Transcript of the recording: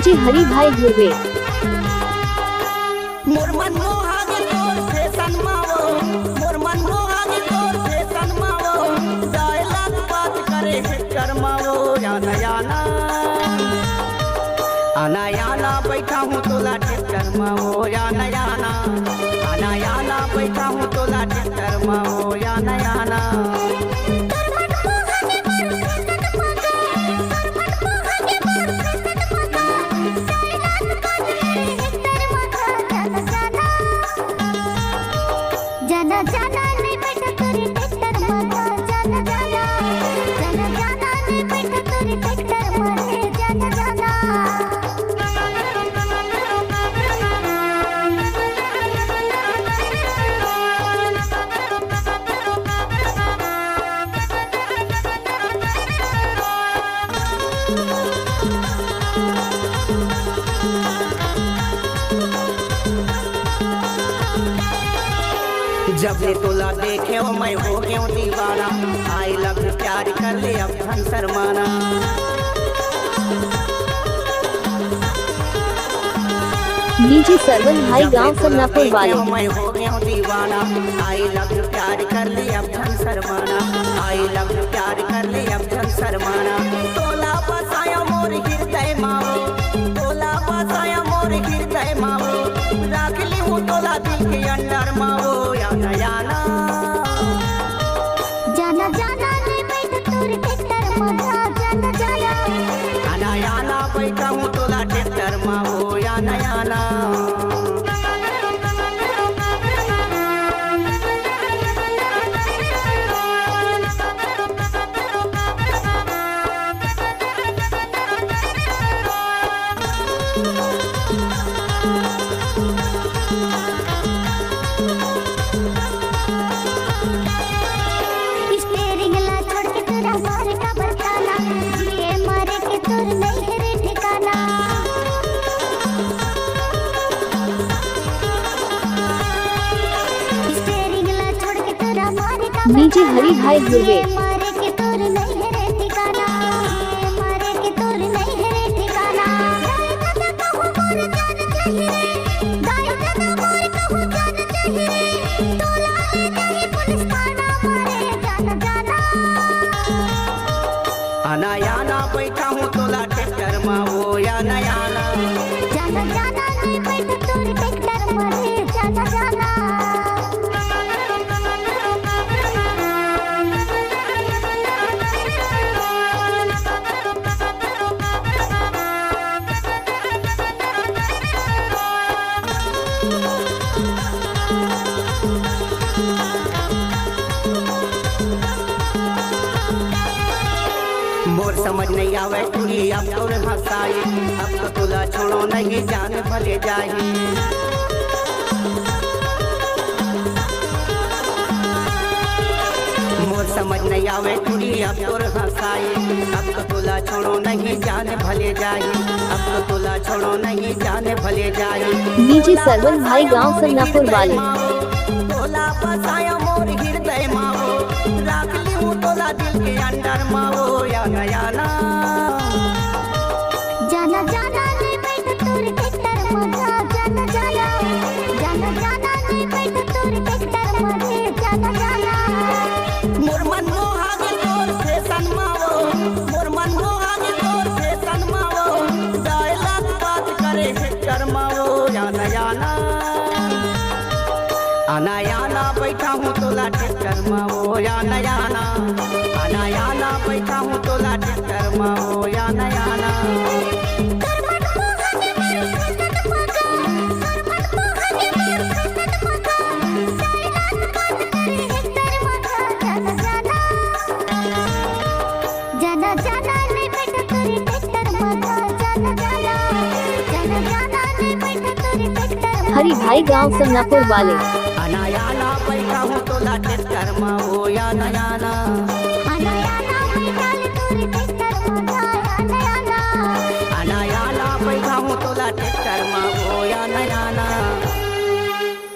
DJ हरि भाई ध्रुवे। मोर मन मोहागे तोर से सनमावो, मोर मन मोहागे तोर से सनमावो, डायलॉग बात करे है करमावो। याना याना आना याना बैठा हूँ तोला ट्रैक्टर मावो। याना याना आना याना बैठा हूँ तोला ट्रैक्टर मावो। याना याना जाना जाना नहीं बैठा तोरे ट्रैक्टर माथा, जाना जाना जाना जाना नहीं बैठा तोरे ट्रैक्टर माथे, जाना जाना। जब ले तोला देखे हो मैं हो गया दीवाना, आई लव यू प्यार कर ले अब धन शर्माना। डीजे सरवन भाई गांव समनापुर वाले। मैं हो गया दीवाना, आई लव यू प्यार कर ले अब धन शर्माना। आई लव यू प्यार कर ले अब धन शर्माना। तोला बसाया मोर हृदय मावो, तोला बसाया मोर हृदय मावो, राख ली हूँ तोला दिल के अंदर मावो। याना याना जाना जाना नहीं बैठा तोरे ट्रैक्टर माथा, जाना जाना आना याना बैठा हूँ तोला ट्रैक्टर मावो। याना याना स्टीयरिंग ला छोड़ के तेरा मारे का बरसाना, जिए मारे के तोर नहीं है रे ठिकाना। स्टीयरिंग ला छोड़ के तेरा मारे का डीजे हरि भाई ध्रुवे। मारे के तोर नहीं है रे ठिकाना, मारे के तोर नहीं है रे ठिकाना। दाई दादा कहूँ मोर जान चाहिए, दाई दादा मोर कहूँ जान चाहिए, तोला ले जाए पुलिस थाना मारे, जाना जाना। आना याना बैठा हूँ तोला ट्रैक्टर मावो। याना याना जाना जाना नहीं बैठा तोरे ट्रैक्टर मारे, जाना जाना। मोर समझ नहीं आवे तुरी अब तोर हंसाई, अब तो तोला छोड़ो नहीं जान भले जाही। मोर समझ नहीं आवे तुरी अब तोर हंसाई, अब तो तोला छोड़ो नहीं जान भले जाही। अब तो तोला छोड़ो नहीं जान भले जाही। डीजे सरवन भाई गांव समनापुर वाले। तोला बसाया मोर हृदय मावो, राख ली हूँ तोला दिल के अंदर मावो। याना याना जाना जाना नहीं बैठा तोरे ट्रैक्टर माथा, जाना जाना जाना जाना नहीं बैठा तोरे ट्रैक्टर माथे, जाना जाना। मोर मन मोहागे तोर से सनमावो, मोर मन मोहागे तोर से सनमावो, डायलॉग बात करे है करमावो। याना याना आना याना बैठा हूँ तोला ट्रैक्टर मावो। याना याना आना याना बैठा हूँ तोला ट्रैक्टर मावो। याना याना जाना जाना नहीं बैठा तोरे ट्रैक्टर माथा, जाना जाना जाना जाना नहीं बैठा तोरे ट्रैक्टर। हरि भाई गांव समनापुर वाले। आना याना बैठा हूँ तोला ट्रैक्टर मावो। याना याना